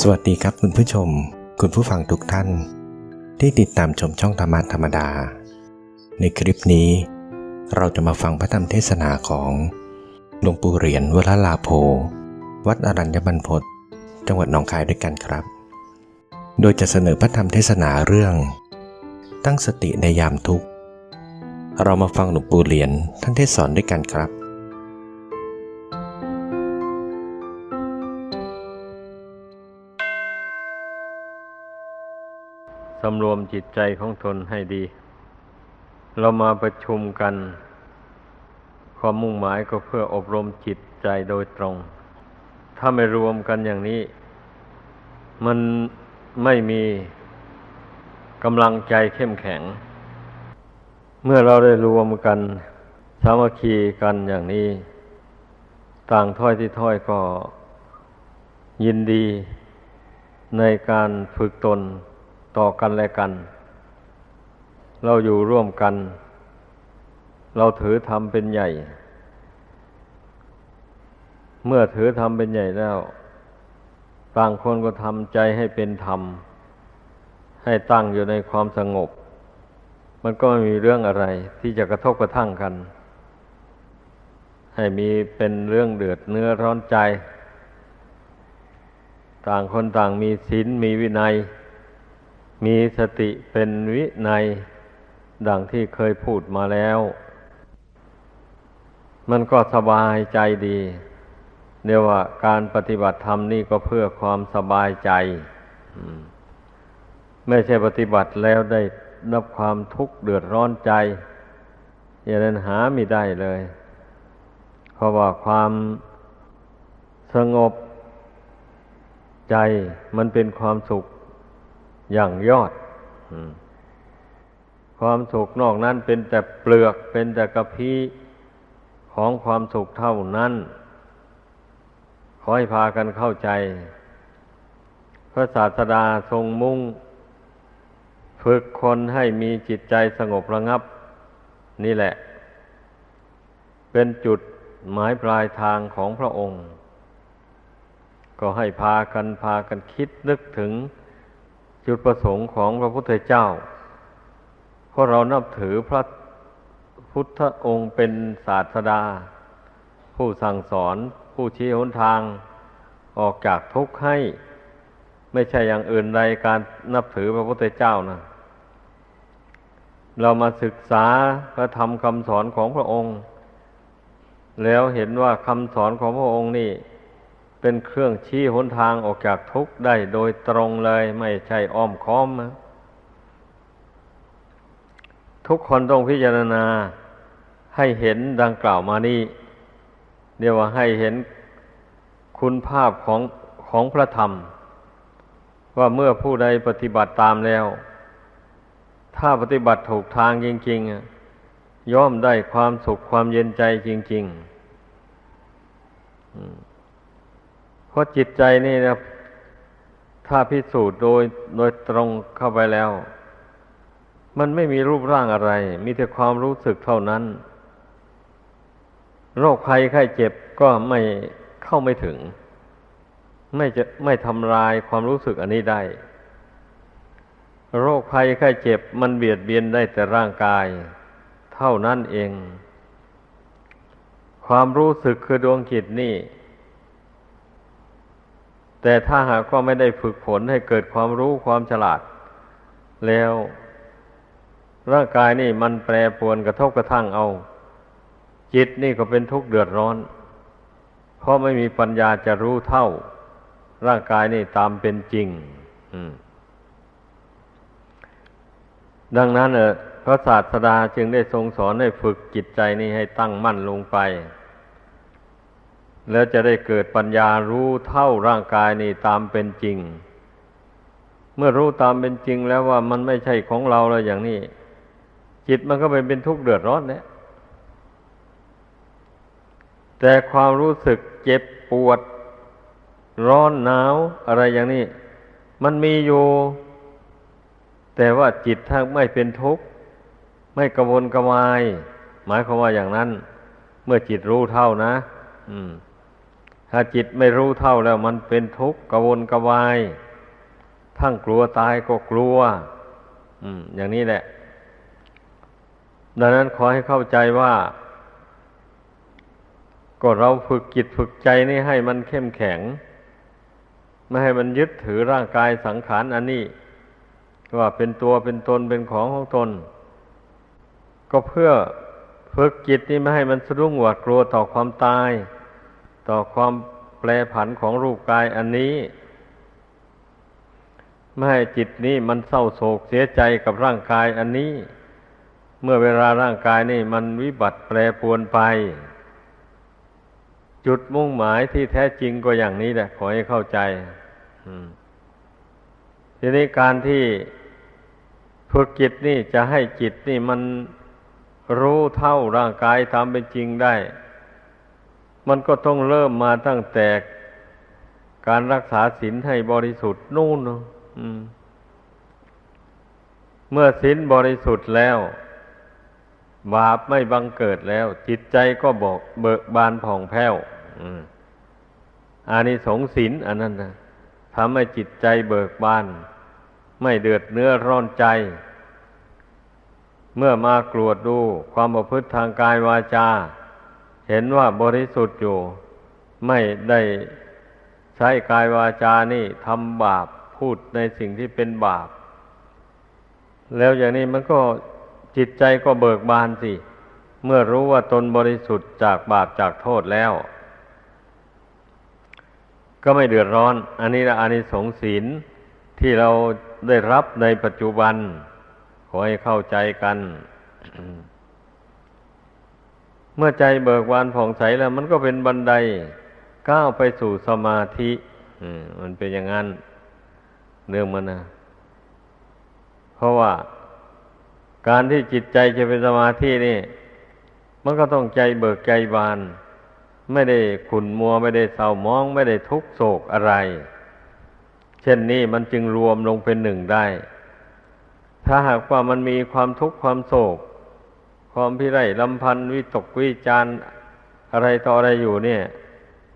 สวัสดีครับคุณผู้ชมคุณผู้ฟังทุกท่านที่ติดตามชมช่องธรรมะธรรมดาในคลิปนี้เราจะมาฟังพระธรรมเทศนาของหลวงปู่เหรียญวรลาโภวัดอรัญญบรรพตจังหวัดหนองคายด้วยกันครับโดยจะเสนอพระธรรมเทศนาเรื่องตั้งสติในยามทุกข์เรามาฟังหลวงปู่เหรียญท่านเทศสอนด้วยกันครับสำรวมจิตใจของตนให้ดีเรามาประชุมกันความมุ่งหมายก็เพื่ออบรมจิตใจโดยตรงถ้าไม่รวมกันอย่างนี้มันไม่มีกำลังใจเข้มแข็งเมื่อเราได้รวมกันสามัคคีกันอย่างนี้ต่างถ้อยที่ถ้อยก็ยินดีในการฝึกตนต่อกันและกันเราอยู่ร่วมกันเราถือธรรมเป็นใหญ่เมื่อถือธรรมเป็นใหญ่แล้วต่างคนก็ทำใจให้เป็นธรรมให้ตั้งอยู่ในความสงบมันก็ไม่มีเรื่องอะไรที่จะกระทบกระทั่งกันให้มีเป็นเรื่องเดือดเนื้อร้อนใจต่างคนต่างมีศีลมีวินัยมีสติเป็นวินัยดังที่เคยพูดมาแล้วมันก็สบายใจดีเรียกว่าการปฏิบัติธรรมนี่ก็เพื่อความสบายใจไม่ใช่ปฏิบัติแล้วได้รับความทุกข์เดือดร้อนใจอย่างนั้นหาไม่ได้เลยเพราะว่าความสงบใจมันเป็นความสุขอย่างยอดความสุขนอกนั้นเป็นแต่เปลือกเป็นแต่กระพี้ของความสุขเท่านั้นขอให้พากันเข้าใจพระศาสดาทรงมุ่งฝึกคนให้มีจิตใจสงบระงับนี่แหละเป็นจุดหมายปลายทางของพระองค์ก็ให้พากันคิดนึกถึงจุดประสงค์ของพระพุทธเจ้าเพราะเรานับถือพระพุทธองค์เป็นศาสดาผู้สั่งสอนผู้ชี้หนทางออกจากทุกข์ให้ไม่ใช่อย่างอื่นใดการนับถือพระพุทธเจ้านะเรามาศึกษาพระธรรมคำสอนของพระองค์แล้วเห็นว่าคำสอนของพระองค์นี่เป็นเครื่องชี้หนทางออกจากทุกข์ได้โดยตรงเลยไม่ใช่อ้อมค้อมนะทุกคนต้องพิจารณาให้เห็นดังกล่าวมานี้เรียกว่าให้เห็นคุณภาพของพระธรรมว่าเมื่อผู้ใดปฏิบัติตามแล้วถ้าปฏิบัติถูกทางจริงๆย่อมได้ความสุขความเย็นใจจริงๆเพราะจิตใจนี่นะถ้าพิสูจน์โดยตรงเข้าไปแล้วมันไม่มีรูปร่างอะไรมีแต่ความรู้สึกเท่านั้นโรคภัยไข้เจ็บก็ไม่เข้าไม่ถึงไม่ทำลายความรู้สึกอันนี้ได้โรคภัยไข้เจ็บมันเบียดเบียนได้แต่ร่างกายเท่านั้นเองความรู้สึกคือดวงจิตนี่แต่ถ้าหากว่าไม่ได้ฝึกฝนให้เกิดความรู้ความฉลาดแล้วร่างกายนี่มันแปรปรวนกระทบกระทั่งเอาจิตนี่ก็เป็นทุกข์เดือดร้อนเพราะไม่มีปัญญาจะรู้เท่าร่างกายนี่ตามเป็นจริงดังนั้นพระศาสดาจึงได้ทรงสอนให้ฝึกจิตใจนี่ให้ตั้งมั่นลงไปแล้วจะได้เกิดปัญญารู้เท่าร่างกายนี่ตามเป็นจริงเมื่อรู้ตามเป็นจริงแล้วว่ามันไม่ใช่ของเราแล้วอย่างนี้จิตมันก็เป็นทุกข์เดือดร้อนเนี่ยแต่ความรู้สึกเจ็บปวดร้อนหนาวอะไรอย่างนี้มันมีอยู่แต่ว่าจิตถ้าไม่เป็นทุกข์ไม่กระวนกระวายหมายความว่าอย่างนั้นเมื่อจิตรู้เท่านะ ถ้าจิตไม่รู้เท่าแล้วมันเป็นทุกข์กระวนกระวายทั้งกลัวตายก็กลัวอย่างนี้แหละดังนั้นขอให้เข้าใจว่าก็เราฝึกจิตฝึกใจนี่ให้มันเข้มแข็งไม่ให้มันยึดถือร่างกายสังขารอันนี้ว่าเป็นตัวเป็นตนเป็นของของตนก็เพื่อฝึกจิตนี่ไม่ให้มันสะดุ้งหวาดกลัวต่อความตายต่อความแปรผันของรูปกายอันนี้ไม่ให้จิตนี้มันเศร้าโศกเสียใจกับร่างกายอันนี้เมื่อเวลาร่างกายนี่มันวิบัติแปรปรวนไปจุดมุ่งหมายที่แท้จริงก็อย่างนี้แหละขอให้เข้าใจทีนี้การที่ฝึกจิตนี่จะให้จิตนี่มันรู้เท่าร่างกายตามเป็นจริงได้มันก็ต้องเริ่มมาตั้งแต่การรักษาศีลให้บริสุทธิ์นู่นเมื่อศีลบริสุทธิ์แล้วบาปไม่บังเกิดแล้วจิตใจก็เบิกบานผ่องแผ้วอานิสงส์ศีลอันนั้นนะทำให้จิตใจเบิกบานไม่เดือดเนื้อร้อนใจเมื่มากรวดดูความประพฤติทางกายวาจาเห็นว่าบริสุทธิ์อยู่ไม่ได้ใช้กายวาจานี่ทำบาปพูดในสิ่งที่เป็นบาปแล้วอย่างนี้มันก็จิตใจก็เบิกบานสิเมื่อรู้ว่าตนบริสุทธิ์จากบาปจากโทษแล้วก็ไม่เดือดร้อนอันนี้ละอานิสงส์ศีลที่เราได้รับในปัจจุบันขอให้เข้าใจกัน เมื่อใจเบิกบานผ่องใสแล้วมันก็เป็นบันไดก้าวไปสู่สมาธิมันเป็นอย่างนั้นเรื่องมันนะเพราะว่าการที่จิตใจจะเป็นสมาธินี่มันก็ต้องใจเบิกใจบานไม่ได้ขุ่นมัวไม่ได้เศร้าหมองไม่ได้ทุกข์โศกอะไรเช่นนี้มันจึงรวมลงเป็นหนึ่งได้ถ้าหากว่ามันมีความทุกข์ความโศกความพิไรลำพันธ์วิตกวิจารณ์อะไรต่ออะไรอยู่เนี่ย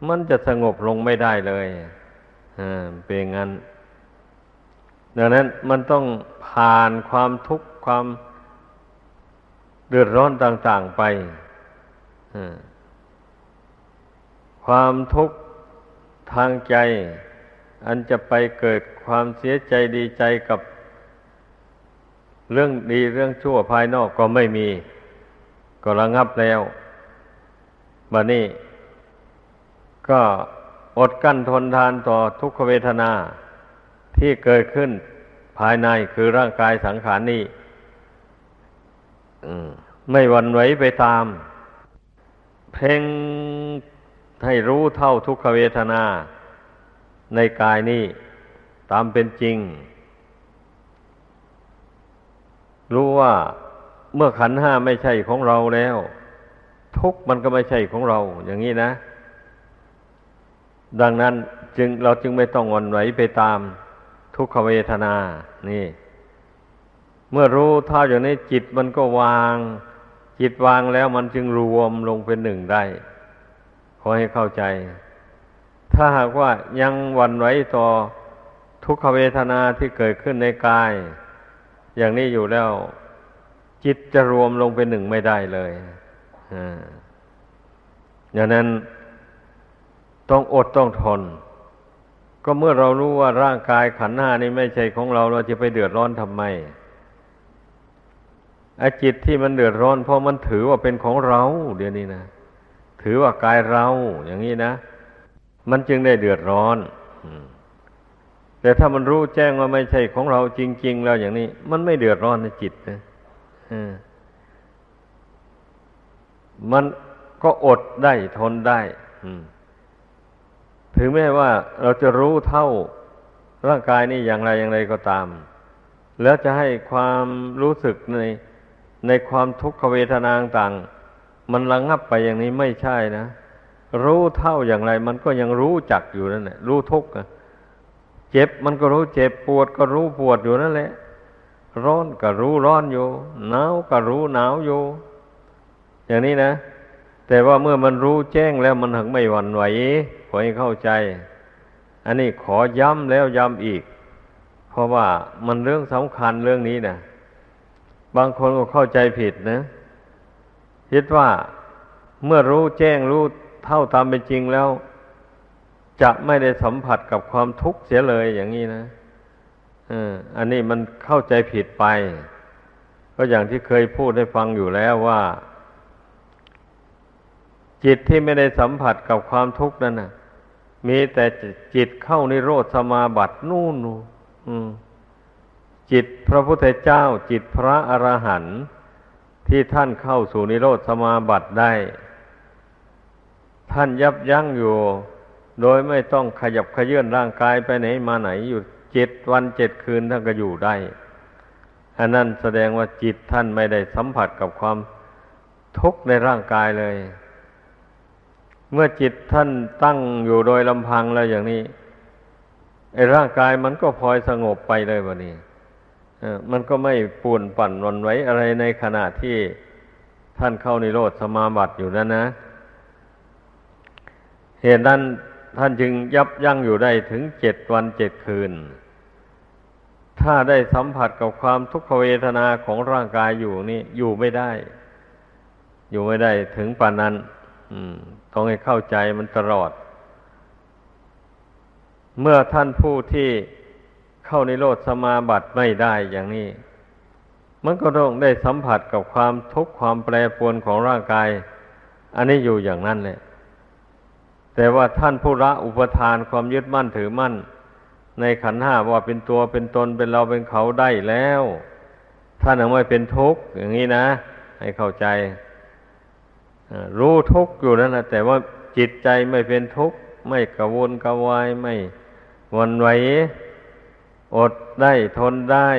มันจะสงบลงไม่ได้เลยเป็นงั้นดังนั้นมันต้องผ่านความทุกข์ความเดือดร้อนต่างๆไปความทุกข์ทางใจอันจะไปเกิดความเสียใจดีใจกับเรื่องดีเรื่องชั่วภายนอกก็ไม่มีก็ระงับแล้วบัดนี้ก็อดกั้นทนทานต่อทุกขเวทนาที่เกิดขึ้นภายในคือร่างกายสังขารนี้ไม่หวั่นไหวไปตามเพ่งให้รู้เท่าทุกขเวทนาในกายนี้ตามเป็นจริงรู้ว่าเมื่อขันธ์ห้าไม่ใช่ของเราแล้วทุกข์มันก็ไม่ใช่ของเราอย่างนี้นะดังนั้นเราจึงไม่ต้องหวั่นไหวไปตามทุกขเวทนานี่เมื่อรู้เท่าอย่างนี้จิตมันก็วางจิตวางแล้วมันจึงรวมลงเป็นหนึ่งได้ขอให้เข้าใจถ้าหากว่ายังหวั่นไหวต่อทุกขเวทนาที่เกิดขึ้นในกายอย่างนี้อยู่แล้วจิตจะรวมลงเป็นหนึ่งไม่ได้เลยอย่างนั้นต้องอดต้องทนก็เมื่อเรารู้ว่าร่างกายขันธ์ห้านี้ไม่ใช่ของเราเราจะไปเดือดร้อนทำไมไอ้จิตที่มันเดือดร้อนเพราะมันถือว่าเป็นของเราเดี๋ยวนี้นะถือว่ากายเราอย่างนี้นะมันจึงได้เดือดร้อนแต่ถ้ามันรู้แจ้งว่าไม่ใช่ของเราจริงๆแล้วอย่างนี้มันไม่เดือดร้อนในจิตนะมันก็อดได้ทนได้ถึงแม้ว่าเราจะรู้เท่าร่างกายนี่อย่างไรอย่างไรก็ตามแล้วจะให้ความรู้สึกในความทุกขเวทนาต่างมันระงับไปอย่างนี้ไม่ใช่นะรู้เท่าอย่างไรมันก็ยังรู้จักอยู่นั่นแหละรู้ทุกข์เจ็บมันก็รู้เจ็บปวดก็รู้ปวดอยู่นั่นแหละร้อนก็รู้ร้อนอยู่หนาวก็รู้หนาวอยู่อย่างนี้นะแต่ว่าเมื่อมันรู้แจ้งแล้วมันถึงไม่หวั่นไหวขอ อให้เข้าใจอันนี้ขอย้ำแล้วย้ำอีกเพราะว่ามันเรื่องสำคัญเรื่องนี้นะบางคนก็เข้าใจผิดนะคิดว่าเมื่อรู้แจ้งรู้เท่าตามเป็นจริงแล้วจะไม่ได้สัมผัสกับความทุกข์เสียเลยอย่างนี้นะอันนี้มันเข้าใจผิดไปก็อย่างที่เคยพูดให้ฟังอยู่แล้วว่าจิตที่ไม่ได้สัมผัสกับความทุกข์นั่นนะมีแต่จิตเข้านิโรธสมาบัตินู่นจิตพระพุทธเจ้าจิตพระอรหันต์ที่ท่านเข้าสู่นิโรธสมาบัติได้ท่านยับยั้งอยู่โดยไม่ต้องขยับเขยื้อนร่างกายไปไหนมาไหนอยู่7 วัน 7 คืนท่านก็อยู่ได้อันนั้นแสดงว่าจิตท่านไม่ได้สัมผัสกับความทุกข์ในร่างกายเลยเมื่อจิตท่านตั้งอยู่โดยลำพังแล้วอย่างนี้ไอ้ร่างกายมันก็พลอยสงบไปเลยวันนี้มันก็ไม่ป่วนปั่นหวั่นไหวอะไรในขณะที่ท่านเข้านิโรธสมาบัติอยู่นั้นนะเหตุนั้นท่านจึงยับยั้งอยู่ได้ถึง7 วัน 7 คืนถ้าได้สัมผัสกับความทุกขเวทนาของร่างกายอยู่นี่อยู่ไม่ได้ถึงปานนั้นต้องให้เข้าใจมันตลอดเมื่อท่านผู้ที่เข้านิโรธสมาบัติไม่ได้อย่างนี้มันก็ต้องได้สัมผัสกับความทุกข์ความแปรปรวนของร่างกายอันนี้อยู่อย่างนั้นแหละแต่ว่าท่านผู้ละอุปทานความยึดมั่นถือมั่นในขันธ์ห้าว่าเป็นตัวเป็นตนเป็นเราเป็นเขาได้แล้วท่านยังไม่เป็นทุกข์อย่างนี้นะให้เข้าใจรู้ทุกข์อยู่นั่นนะแต่ว่าจิตใจไม่เป็นทุกข์ไม่กระวนกระวายไม่หวั่นไหวอดได้ทนได้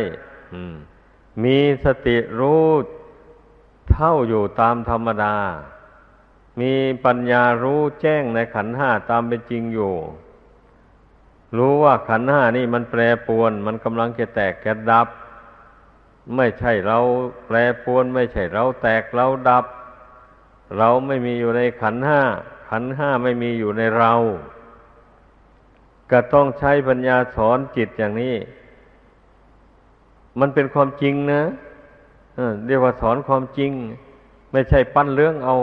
มีสติรู้เท่าอยู่ตามธรรมดามีปัญญารู้แจ้งในขันธ์ห้าตามเป็นจริงอยู่รู้ว่าขันธ์ห้านี่มันแปรปรวนมันกำลังจะแตกจะดับไม่ใช่เราแปรปรวนไม่ใช่เราแตกเราดับเราไม่มีอยู่ในขันธ์ห้าขันธ์ห้าไม่มีอยู่ในเราก็ต้องใช้ปัญญาสอนจิตอย่างนี้มันเป็นความจริงนะเรียกว่าสอนความจริงไม่ใช่ปั้นเรื่องเอา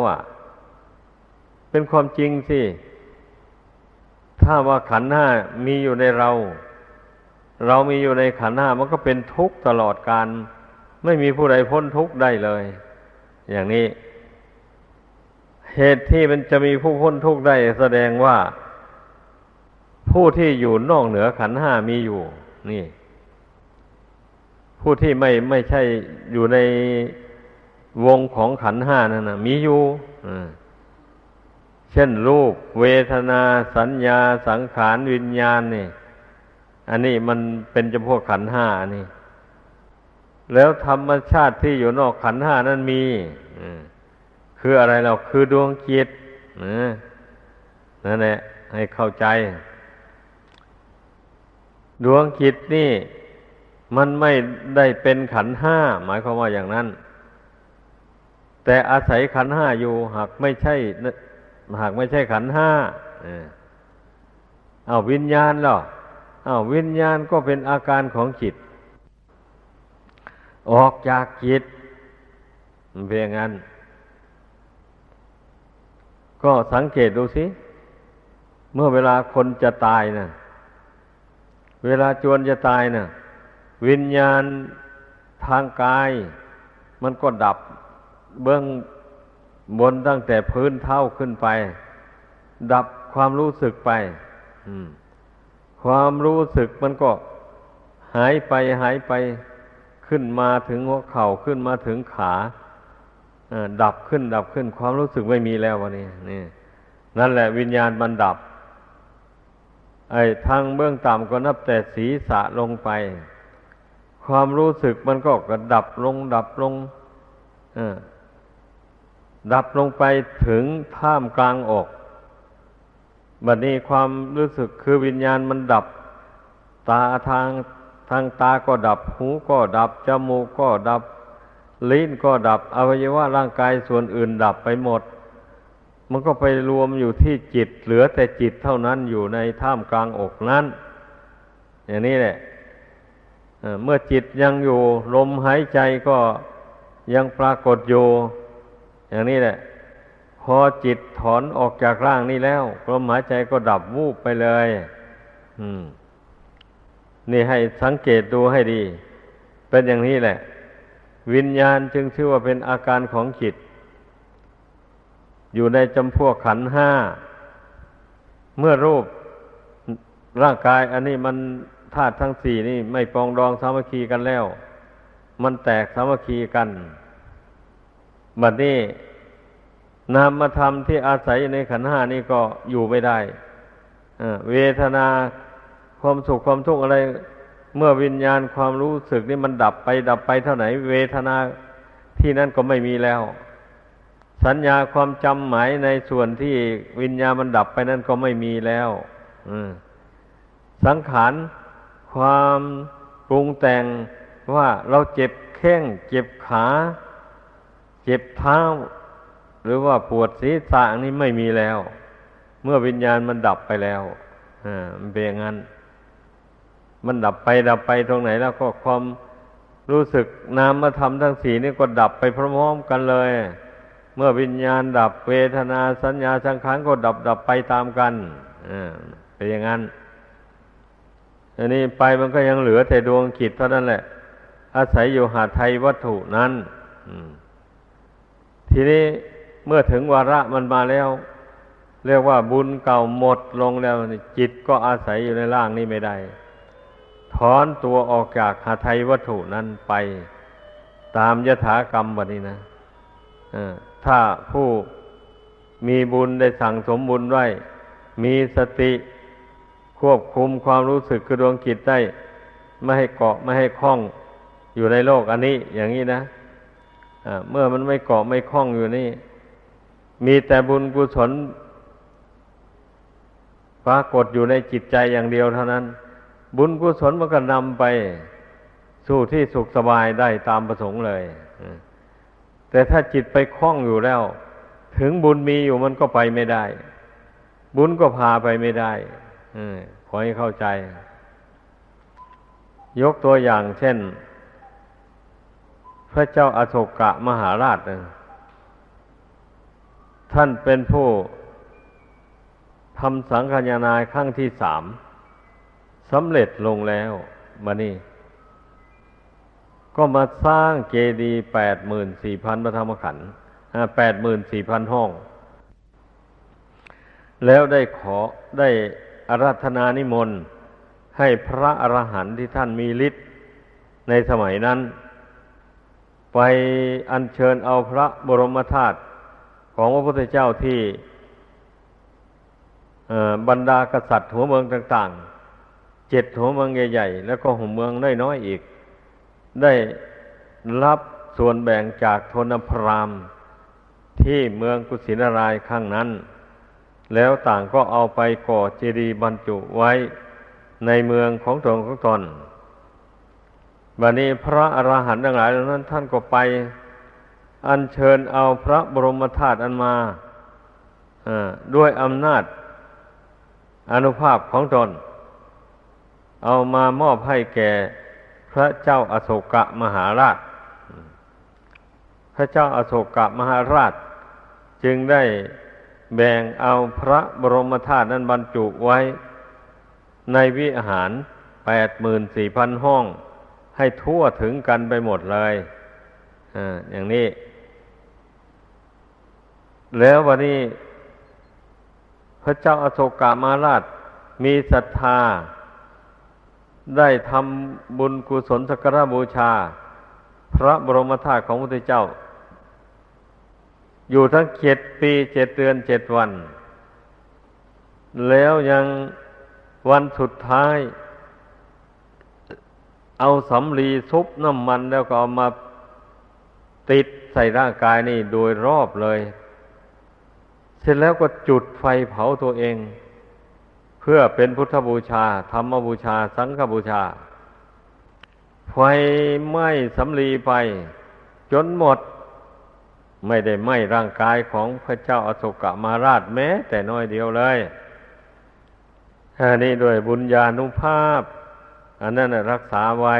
เป็นความจริงสิถ้าว่าขันธ์ห้ามีอยู่ในเรามีอยู่ในขันธ์ห้ามันก็เป็นทุกข์ตลอดกาลไม่มีผู้ใดพ้นทุกข์ได้เลยอย่างนี้เหตุที่มันจะมีผู้พ้นทุกข์ได้แสดงว่าผู้ที่อยู่นอกเหนือขันธ์ห้ามีอยู่นี่ผู้ที่ไม่ใช่อยู่ในวงของขันธ์ห้านั่นนะมีอยู่เช่นรูปเวทนาสัญญาสังขารวิญญาณนี่อันนี้มันเป็นจำพวกขันธ์ห้านี่แล้วธรรมชาติที่อยู่นอกขันธ์ห้านั้นมีคืออะไรเราคือดวงจิตนั่นแหละให้เข้าใจดวงจิตนี่มันไม่ได้เป็นขันธ์ห้าหมายความว่าอย่างนั้นแต่อาศัยขันธ์ห้าอยู่หากไม่ใช่ขันธ์ห้าวิญญาณเหรอวิญญาณก็เป็นอาการของจิตออกจากจิตมันเป็นอย่างนั้นก็สังเกตดูสิเมื่อเวลาคนจะตายนะเวลาจวนจะตายนะวิญญาณทางกายมันก็ดับเบื้องบนตั้งแต่พื้นเท้าขึ้นไปดับความรู้สึกไปความรู้สึกมันก็หายไปขึ้นมาถึงหัวเข่าขึ้นมาถึงขาดับขึ้นความรู้สึกไม่มีแล้ววันนี้นี่นั่นแหละวิญญาณมันดับทางเบื้องต่ำก็นับแต่ศีรษะลงไปความรู้สึกมันก็ดับลงดับลงไปถึงท่ามกลางอกบัดนี้ความรู้สึกคือวิญญาณมันดับตาทางตาก็ดับหูก็ดับจมูกก็ดับลิ้นก็ดับอวัยวะร่างกายส่วนอื่นดับไปหมด มันก็ไปรวมอยู่ที่จิตเหลือแต่จิตเท่านั้นอยู่ในท่ามกลางอกนั้นอย่างนี้แหละเมื่อจิตยังอยู่ลมหายใจก็ยังปรากฏอยู่อย่างนี้แหละพอจิตถอนออกจากร่างนี้แล้วลมหายใจก็ดับวูบไปเลยนี่ให้สังเกตดูให้ดีเป็นอย่างนี้แหละวิญญาณจึงชื่อว่าเป็นอาการของจิตอยู่ในจำพวกขันธ์ห้าเมื่อรูปร่างกายอันนี้มันธาตุทั้งสี่นี่ไม่ปรองดองสามัคคีกันแล้วมันแตกสามัคคีกันบัดนี้นามธรรมที่อาศัยในขันธ์ห้านี่ก็อยู่ไม่ได้เวทนาความสุขความทุกข์อะไรเมื่อวิญญาณความรู้สึกนี่มันดับไปเท่าไหนเวทนาที่นั่นก็ไม่มีแล้วสัญญาความจำหมายในส่วนที่วิญญาณมันดับไปนั่นก็ไม่มีแล้วสังขารความปรุงแต่งว่าเราเจ็บแข้งเจ็บขาเจ็บเท้าหรือว่าปวดศีรษะนี่ไม่มีแล้วเมื่อวิญญาณมันดับไปแล้วมันเป็นอย่างนั้นมันดับไปตรงไหนแล้วก็ความรู้สึกนามธรรมทั้งสี่นี่ก็ดับไปพร้อมๆกันเลยเมื่อวิญญาณดับเวทนาสัญญาสังขารก็ดับไปตามกันเป็นอย่างนั้นอันนี้ไปมันก็ยังเหลือแต่ดวงจิตเท่านั้นแหละอาศัยอยู่หาไทยวัตถุนั้นทีนี้เมื่อถึงวาระมันมาแล้วเรียกว่าบุญเก่าหมดลงแล้วจิตก็อาศัยอยู่ในร่างนี้ไม่ได้ถอนตัวออกจากหาไทยวัตถุนั้นไปตามยถากรรมแบบนี้นะถ้าผู้มีบุญได้สั่งสมบุญไว้มีสติควบคุมความรู้สึกคือดวงจิตได้ไม่ให้เกาะไม่ให้คล้องอยู่ในโลกอันนี้อย่างนี้นะเมื่อมันไม่เกาะไม่คล้องอยู่นี่มีแต่บุญกุศลปรากฏอยู่ในจิตใจอย่างเดียวเท่านั้นบุญกุศลมันก็นำไปสู่ที่สุขสบายได้ตามประสงค์เลยแต่ถ้าจิตไปคล้องอยู่แล้วถึงบุญมีอยู่มันก็ไปไม่ได้บุญก็พาไปไม่ได้ขอให้เข้าใจยกตัวอย่างเช่นพระเจ้าอโศกมหาราชท่านเป็นผู้ทำสังฆายนาครั้งที่3สำเร็จลงแล้วบัดนี้ก็มาสร้างเจดีย์ 84,000 พระธรรมขันธ์ 84,000 ห้องแล้วได้อาราธนานิมนต์ให้พระอรหันต์ที่ท่านมีฤทธิ์ในสมัยนั้นไปอัญเชิญเอาพระบรมธาตุของพระพุทธเจ้าที่บรรดากษัตริย์หัวเมืองต่างๆ7หัวเมืองใหญ่ๆแล้วก็หัวเมืองน้อยๆอีกได้รับส่วนแบ่งจากธนพราหมณ์ที่เมืองกุสินารายข้างนั้นแล้วต่างก็เอาไปก่อเจดีย์บรรจุไว้ในเมืองของตนบัดนี้พระอรหันต์ทั้งหลายเหล่านั้นท่านก็ไปอัญเชิญเอาพระบรมธาตุอันมาด้วยอำนาจอานุภาพของตนเอามามอบให้แก่พระเจ้าอโศกมหาราชพระเจ้าอโศกมหาราชจึงได้แบ่งเอาพระบรมธาตุนั้นบรรจุไว้ในวิหาร 84,000 ห้องให้ทั่วถึงกันไปหมดเลยอย่างนี้แล้ววันนี้พระเจ้าอโศกมหาราชมีศรัทธาได้ทำบุญกุศลสักการะบูชาพระบรมธาตุของพระพุทธเจ้าอยู่ทั้ง7 ปี7 เดือน7 วันแล้วยังวันสุดท้ายเอาสำลีซุปน้ำมันแล้วก็เอามาติดใส่ร่างกายนี่โดยรอบเลยเสร็จแล้วก็จุดไฟเผาตัวเองเพื่อเป็นพุทธบูชาธรรมบูชาสังฆบูชาไฟไหม้สำลีไปจนหมด ไม่ได้ไหม้ร่างกายของพระเจ้าอโศกมาราชแม้แต่น้อยเดียวเลยอันนี้ด้วยบุญญานุภาพอันนั้นรักษาไว้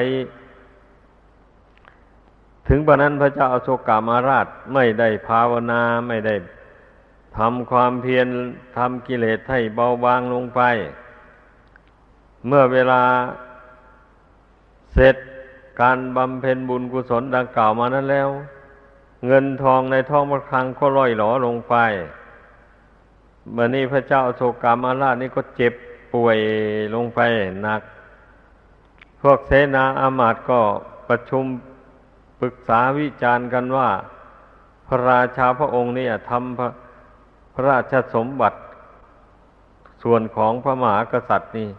ถึงปานนั้นพระเจ้าอโศกมาราชไม่ได้ภาวนาไม่ได้ทำความเพียรทำกิเลสให้เบาบางลงไปเมื่อเวลาเสร็จการบำเพ็ญบุญกุศลดังกล่าวมานั้นแล้วเงินทองในท้องพระคลังก็ร่อยหรอลงไปเมื่อนี้พระเจ้าอโศกมาราชนี่ก็เจ็บป่วยลงไปหนักพวกเสนาอามาตย์ก็ประชุมปรึกษาวิจารณ์กันว่าพระราชาพระองค์นี่ทำพระราชสมบัติส่วนของพระมหากษัตริย์นี่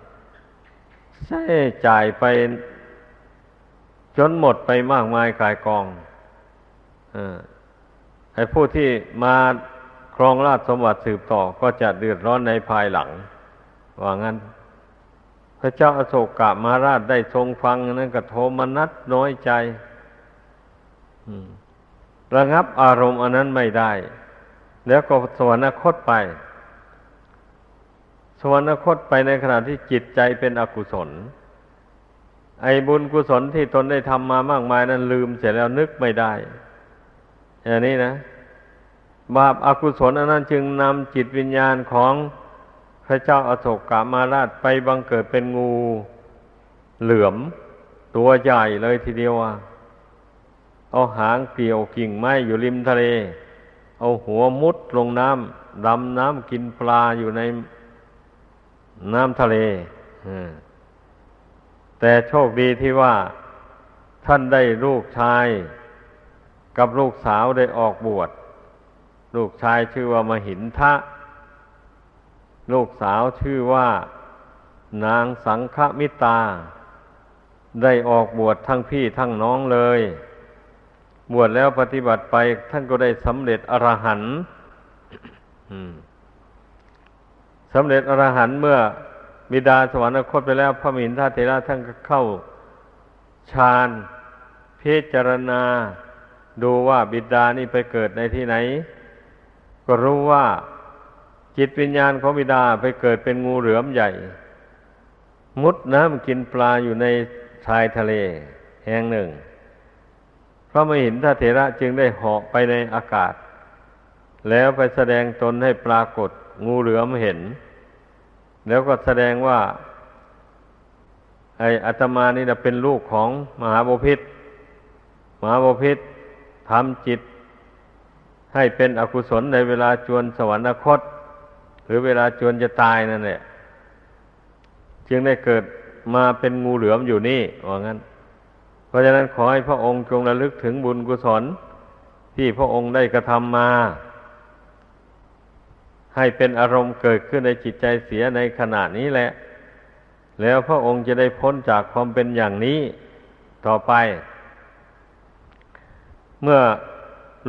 ใช้จ่ายไปจนหมดไปมากมายกายกองให้ผู้ที่มาครองราชสมบัติสืบต่อก็จะเดือดร้อนในภายหลังว่างั้นพระเจ้าอโศกมหาราชได้ทรงฟังนั้นก็โทมนัสน้อยใจระงับอารมณ์อันนั้นไม่ได้แล้วก็สวรรคตไปสวรรคตไปในขณะที่จิตใจเป็นอกุศลไอ้บุญกุศลที่ตนได้ทำมามากมายนั้นลืมเสียแล้วนึกไม่ได้อย่างนี้นะบาปอกุศลอันนั้นจึงนำจิตวิญญาณของพระเจ้าอโศกมาราชไปบังเกิดเป็นงูเหลือมตัวใหญ่เลยทีเดียวเอาหางเกี่ยวกิ่งไม้อยู่ริมทะเลเอาหัวมุดลงน้ำดำน้ำกินปลาอยู่ในน้ำทะเลแต่โชคดีที่ว่าท่านได้ลูกชายกับลูกสาวได้ออกบวชลูกชายชื่อว่ามหินทะลูกสาวชื่อว่านางสังฆมิตาได้ออกบวชทั้งพี่ทั้งน้องเลยบวชแล้วปฏิบัติไปท่านก็ได้สำเร็จอรหันต์สำเร็จอรหันต์เมื่อบิดาสวรรคตไปแล้วพระมหินทเถระท่านก็เข้าฌานพิจารณาดูว่าบิดานี่ไปเกิดในที่ไหนก็รู้ว่าจิตวิญญาณของบิดาไปเกิดเป็นงูเหลือมใหญ่มุดน้ำกินปลาอยู่ในชายทะเลแห่งหนึ่งพระมหินทเถระจึงได้เหาะไปในอากาศแล้วไปแสดงตนให้ปรากฏงูเหลือมเห็นแล้วก็แสดงว่าไอ้อาตมานี่นะเป็นลูกของมหาบพิตรมหาบพิตรทำจิตให้เป็นอกุศลในเวลาจวนสวรรคตหรือเวลาจวนจะตายนั่นแหละจึงได้เกิดมาเป็นงูเหลือมอยู่นี่ว่างั้นเพราะฉะนั้นขอให้พระองค์จงระลึกถึงบุญกุศลที่พระองค์ได้กระทำมาให้เป็นอารมณ์เกิดขึ้นในจิตใจเสียในขณะนี้แหละแล้วพระองค์จะได้พ้นจากความเป็นอย่างนี้ต่อไปเมื่อ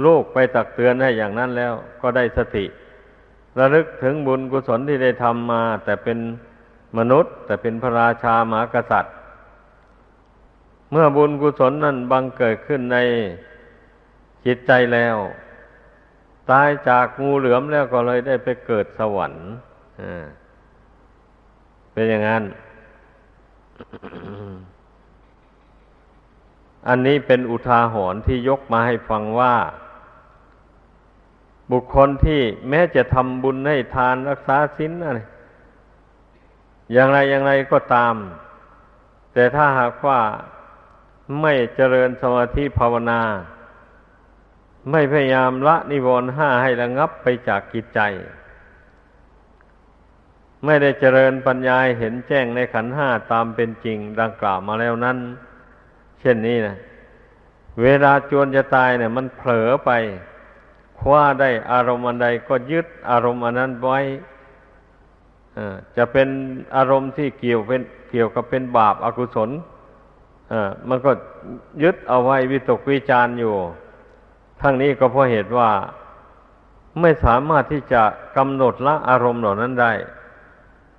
ลูกไปตักเตือนให้อย่างนั้นแล้วก็ได้สติระลึกถึงบุญกุศลที่ได้ทำมาแต่เป็นมนุษย์แต่เป็นพระราชามหากษัตริย์เมื่อบุญกุศลนั้นบังเกิดขึ้นในจิตใจแล้วตายจากงูเหลือมแล้วก็เลยได้ไปเกิดสวรรค์เป็นอย่างนั้น อันนี้เป็นอุทาหรณ์ที่ยกมาให้ฟังว่าบุคคลที่แม้จะทำบุญให้ทานรักษาศีลอะไรอย่างไรก็ตามแต่ถ้าหากว่าไม่เจริญสมาธิภาวนาไม่พยายามละนิวรณ์ห้าให้ระงับไปจากจิตใจไม่ได้เจริญปัญญาเห็นแจ้งในขันธ์ห้าตามเป็นจริงดังกล่าวมาแล้วนั้นเช่นนี้นะเวลาจวนจะตายเนี่ยมันเผลอไปคว้าได้อารมณ์อันใดก็ยึดอารมณ์อันนั้นไว้จะเป็นอารมณ์ที่เกี่ยวกับเป็นบาปอกุศลมันก็ยึดเอาไว้วิตกวิจารณ์อยู่ทั้งนี้ก็เพราะเหตุว่าไม่สามารถที่จะกำหนดละอารมณ์เหล่านั้นได้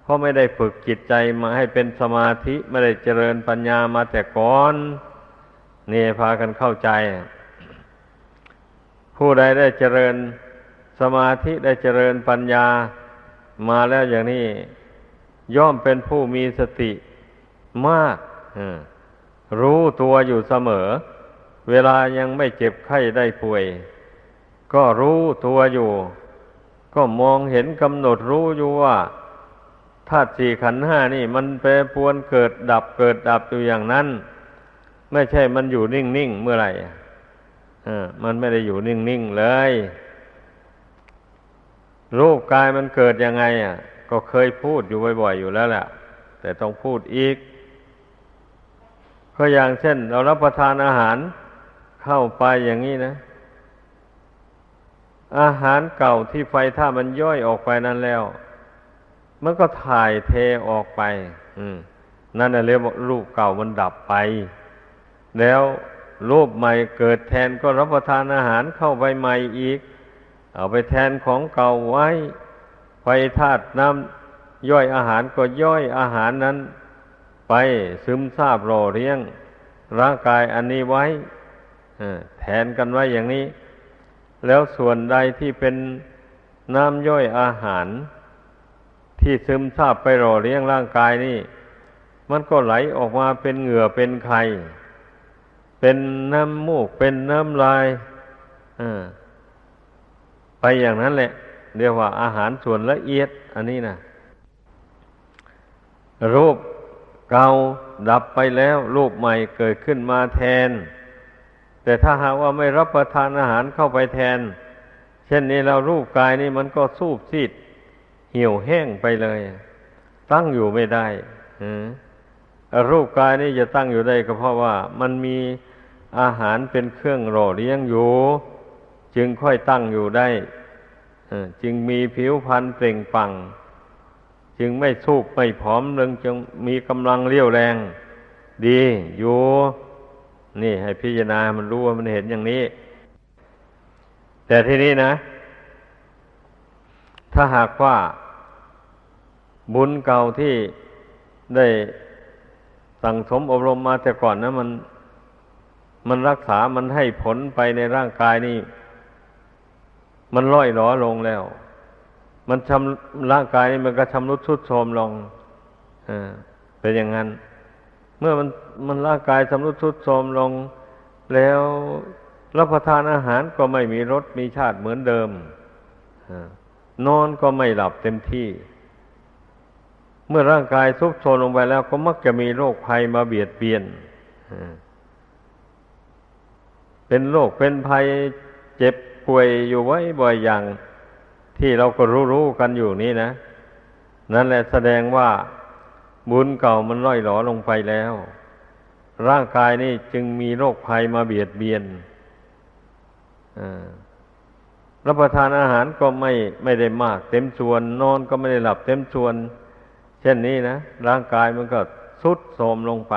เพราะไม่ได้ฝึกจิตใจมาให้เป็นสมาธิไม่ได้เจริญปัญญามาแต่ก่อนนี่พากันเข้าใจพ ผู้ใดได้เจริญสมาธิได้เจริญปัญญามาแล้วอย่างนี้ย่อมเป็นผู้มีสติมากรู้ตัวอยู่เสมอเวลายังไม่เจ็บไข้ได้ป่วยก็รู้ตัวอยู่ก็มองเห็นกำหนดรู้อยู่ว่าธาตุสี่ขันธ์ห้านี่มันแปรปรวนเกิดดับเกิดดับอยู่อย่างนั้นไม่ใช่มันอยู่นิ่งๆเมื่อไหร่มันไม่ได้อยู่นิ่งๆเลยรูปกายมันเกิดยังไงก็เคยพูดอยู่บ่อยๆอยู่แล้วแหละแต่ต้องพูดอีกก็อย่างเช่นเรารับประทานอาหารเข้าไปอย่างนี้นะอาหารเก่าที่ไฟถ้ามันย่อยออกไปนั้นแล้วมันก็ถ่ายเทออกไปนั่นเรียกว่ารูปเก่ามันดับไปแล้วรูปใหม่เกิดแทนก็รับประทานอาหารเข้าไปใหม่อีกเอาไปแทนของเก่าไว้ไฟธาตุน้ำย่อยอาหารก็ย่อยอาหารนั้นไปซึมซาบหล่อเลี้ยงร่างกายอันนี้ไว้แทนกันไว้อย่างนี้แล้วส่วนใดที่เป็นน้ำย่อยอาหารที่ซึมซาบไปหล่อเลี้ยงร่างกายนี่มันก็ไหลออกมาเป็นเหงื่อเป็นไข้เป็นน้ำมูกเป็นน้ำลายไปอย่างนั้นแหละเรียกว่าอาหารส่วนละเอียดอันนี้นะรูปเก่าดับไปแล้วรูปใหม่เกิดขึ้นมาแทนแต่ถ้าหากว่าไม่รับประทานอาหารเข้าไปแทนเช่นนี้เรารูปกายนี่มันก็สูบซีดเหี่ยวแห้งไปเลยตั้งอยู่ไม่ได้รูปกายนี่จะตั้งอยู่ได้ก็เพราะว่ามันมีอาหารเป็นเครื่องหล่อเลี้ยงอยู่จึงค่อยตั้งอยู่ได้จึงมีผิวพรรณเปล่งปลั่งจึงไม่สูบไม่ผอมลงจึงมีกำลังเรี่ยวแรงดีอยู่นี่ให้พิจารณามันรู้ว่ามันเห็นอย่างนี้แต่ทีนี้นะถ้าหากว่าบุญเก่าที่ได้สั่งสมอบรมมาแต่ก่อนนะมันรักษามันให้ผลไปในร่างกายนี่มันร่อยหรอลงแล้วมันร่างกายนี่มันก็ชำรุดทรุดโทรมลงเป็นอย่างนั้นเมื่อมันร่างกายชำรุดทรุดโทรมลงแล้วรับประทานอาหารก็ไม่มีรสมีชาติเหมือนเดิมนอนก็ไม่หลับเต็มที่เมื่อร่างกายทรุดโทรมลงไปแล้วก็มักจะมีโรคภัยมาเบียดเบียนเป็นโรคเป็นภัยเจ็บป่วยอยู่ไว้บ่อยอย่างที่เราก็รู้กันอยู่นี่นะนั่นแหละแสดงว่าบุญเก่ามันร่อยหรอลงไปแล้วร่างกายนี่จึงมีโรคภัยมาเบียดเบียนรับประทานอาหารก็ไม่ได้มากเต็มส่วนนอนก็ไม่ได้หลับเต็มส่วนเช่นนี้นะร่างกายมันก็ทรุดโทรมลงไป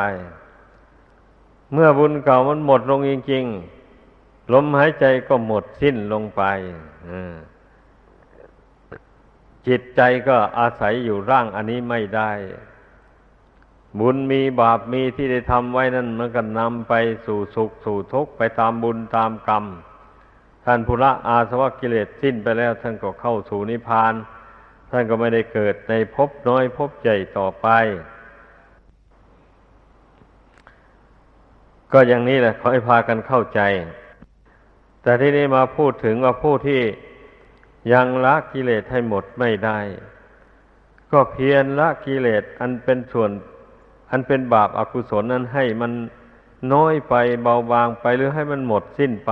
เมื่อบุญเก่ามันหมดลงจริงๆลมหายใจก็หมดสิ้นลงไปจิตใจก็อาศัยอยู่ร่างอันนี้ไม่ได้บุญมีบาปมีที่ได้ทำไว้นั่นมันก็นำไปสู่สุขสู่ทุกข์ไปตามบุญตามกรรมท่านผู้ละอาสวะกิเลสสิ้นไปแล้วท่านก็เข้าสู่นิพพานท่านก็ไม่ได้เกิดในภพน้อยภพใหญ่ต่อไปก็อย่างนี้แหละขอให้พากันเข้าใจแต่ที่นี้มาพูดถึงว่าผู้ที่ยังละกิเลสให้หมดไม่ได้ก็เพียรละกิเลสอันเป็นส่วนอันเป็นบาปอกุศลนั้นให้มันน้อยไปเบาบางไปหรือให้มันหมดสิ้นไป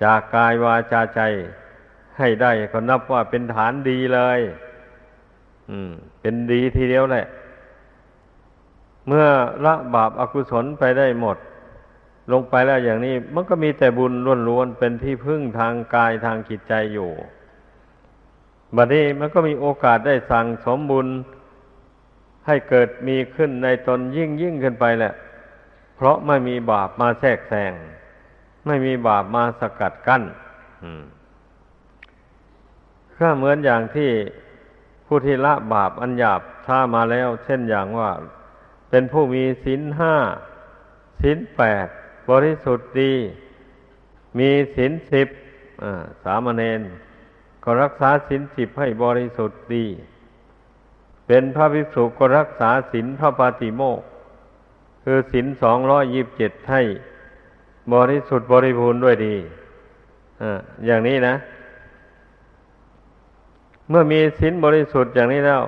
จากกายวาจาใจให้ได้ก็นับว่าเป็นฐานดีเลยเป็นดีทีเดียวแหละเมื่อละบาปอกุศลไปได้หมดลงไปแล้วอย่างนี้มันก็มีแต่บุญล้วนๆเป็นที่พึ่งทางกายทางจิตใจอยู่บัดนี้มันก็มีโอกาสได้สั่งสมบุญให้เกิดมีขึ้นในตนยิ่งขึ้นไปแหละเพราะไม่มีบาปมาแทรกแซงไม่มีบาปมาสกัดกั้นก็เหมือนอย่างที่ผู้ที่ละบาปอันหยาบช้ามาแล้วเช่นอย่างว่าเป็นผู้มีศีล5ศีล8บริสุทธิ์ดีมีศีล10 สามเณรก็รักษาศีล10ให้บริสุทธิ์ดี เป็นพระภิกษุก็รักษาศีลพระปาติโมกข์คือศีล227ให้บริสุทธิ์บริบูรณ์ด้วยดีอย่างนี้นะ เมื่อมีศีลบริสุทธิ์อย่างนี้แล้ว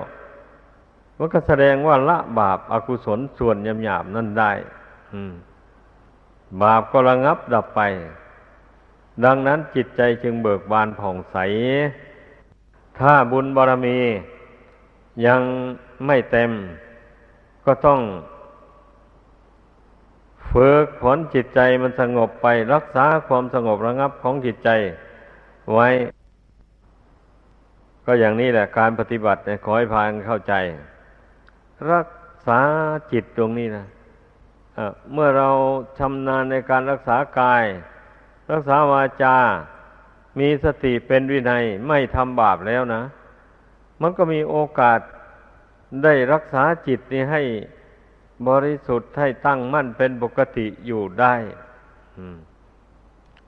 มันก็แสดงว่าละบาปอกุศลส่วนหยาบๆนั่นได้บาปก็ระงับดับไปดังนั้นจิตใจจึงเบิกบานผ่องใสถ้าบุญบารมียังไม่เต็มก็ต้องฝึกฝนจิตใจมันสงบไปรักษาความสงบระงับของจิตใจไว้ก็อย่างนี้แหละการปฏิบัติขอให้พากันเข้าใจรักษาจิตตรงนี้นะเมื่อเราชำนาญในการรักษากายรักษาวาจามีสติเป็นวินัยไม่ทำบาปแล้วนะมันก็มีโอกาสได้รักษาจิตนี้ให้บริสุทธิ์ให้ตั้งมั่นเป็นปกติอยู่ได้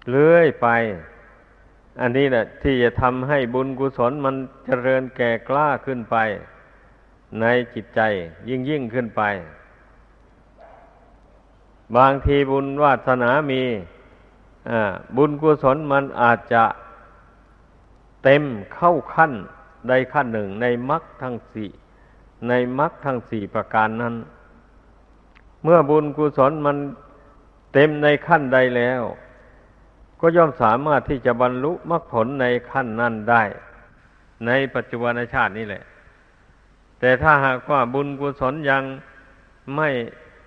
เรื่อยไปอันนี้แหละที่จะทำให้บุญกุศลมันเจริญแก่กล้าขึ้นไปในจิตใจยิ่งขึ้นไปบางทีบุญวาสนามีบุญกุศลมันอาจจะเต็มเข้าขั้นใดขั้นหนึ่งในมรรคทั้งสี่ประการนั้นเมื่อบุญกุศลมันเต็มในขั้นใดแล้วก็ย่อมสามารถที่จะบรรลุมรรคผลในขั้นนั้นได้ในปัจจุบันชาตินี้แหละแต่ถ้าหากว่าบุญกุศลยังไม่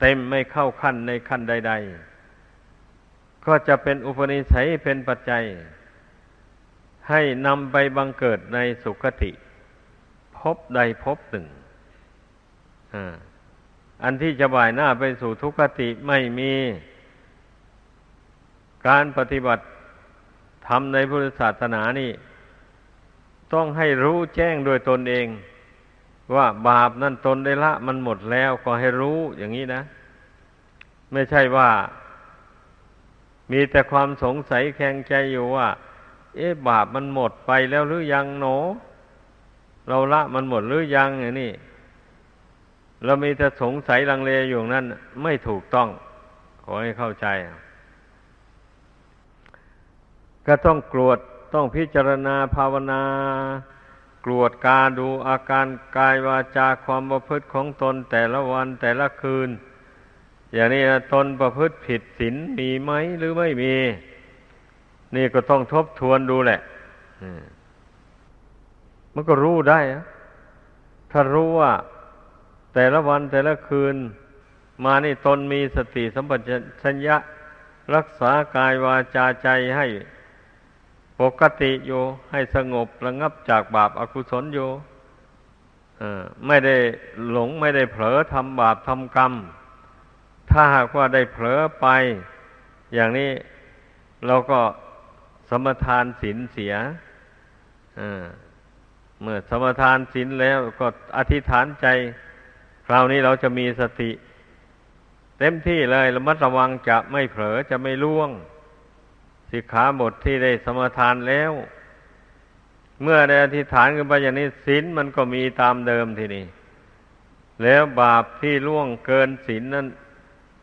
เต็มไม่เข้าขั้นในขั้นใดๆก็จะเป็นอุปนิสัยเป็นปัจจัยให้นำไปบังเกิดในสุคติภพใดภพหนึ่งอันที่จะบ่ายหน้าไปสู่ทุกขติไม่มีการปฏิบัติธรรมในพุทธศาสนานี่ต้องให้รู้แจ้งโดยตนเองว่าบาปนั่นตนได้ละมันหมดแล้วก็ให้รู้อย่างนี้นะไม่ใช่ว่ามีแต่ความสงสัยแคลงใจอยู่ว่าบาปมันหมดไปแล้วหรือยังหนอเราละมันหมดหรือยังอย่างนี้เรามีแต่สงสัยลังเลอยู่นั่นไม่ถูกต้องขอให้เข้าใจก็ต้องกรวดต้องพิจารณาภาวนากรวดกาดูอาการกายวาจาความประพฤติของตนแต่ละวันแต่ละคืนอย่างนี้ตนประพฤติผิดศีลมีไหมหรือไม่มีนี่ก็ต้องทบทวนดูแหละมันก็รู้ได้ถ้ารู้ว่าแต่ละวันแต่ละคืนมานี่ตนมีสติสัมปชัญญะรักษากายวาจาใจให้ปกติอยู่ให้สงบระงับจากบาปอกุศลอยู่ไม่ได้หลงไม่ได้เผลอทำบาปทำกรรมถ้าหากว่าได้เผลอไปอย่างนี้เราก็สมทานศีลเสียเมื่อสมทานศีลแล้วก็อธิษฐานใจคราวนี้เราจะมีสติเต็มที่เลยระมัดระวังจะไม่เผลอจะไม่ล่วงสิกขาบทที่ได้สมทานแล้วเมื่อได้อธิษฐานขึ้นไปอย่างนี้ศีลมันก็มีตามเดิมทีนี้แล้วบาปที่ล่วงเกินศีลนั้น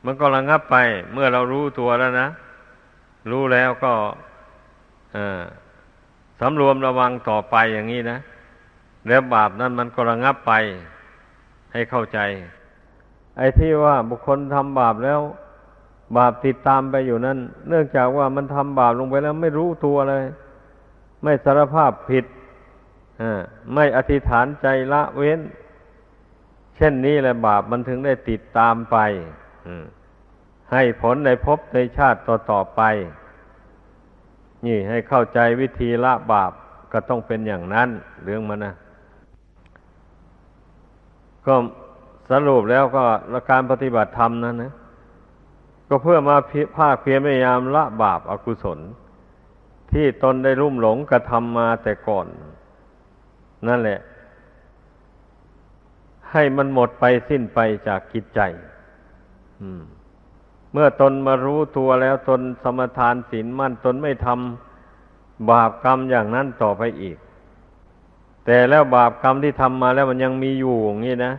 มันก็ระงับไปเมื่อเรารู้ตัวแล้วนะรู้แล้วก็สำรวมระวังต่อไปอย่างนี้นะแล้วบาปนั้นมันก็ระงับไปให้เข้าใจไอ้ที่ว่าบุคคลทำบาปแล้วบาปติดตามไปอยู่นั้นเนื่องจากว่ามันทำบาปลงไปแล้วไม่รู้ตัวเลยไม่สารภาพผิดไม่อธิษฐานใจละเว้นเช่นนี้แหละบาปมันถึงได้ติดตามไปให้ผลในภพในชาติต่อไปนี่ให้เข้าใจวิธีละบาปก็ต้องเป็นอย่างนั้นเรื่องมันนะก็สรุปแล้วก็การปฏิบัติธรรมนั้นนะก็เพื่อมาภาคเพียรพยายามละบาปอกุศลที่ตนได้ลุ่มหลงกระทำมาแต่ก่อนนั่นแหละให้มันหมดไปสิ้นไปจากจิตใจเมื่อตนมารู้ตัวแล้วตนสมทานศีลมั่นตนไม่ทำ บาปกรรมอย่างนั้นต่อไปอีกแต่แล้วบาปกรรมที่ทำมาแล้วมันยังมีอยู่อย่างนี้นะ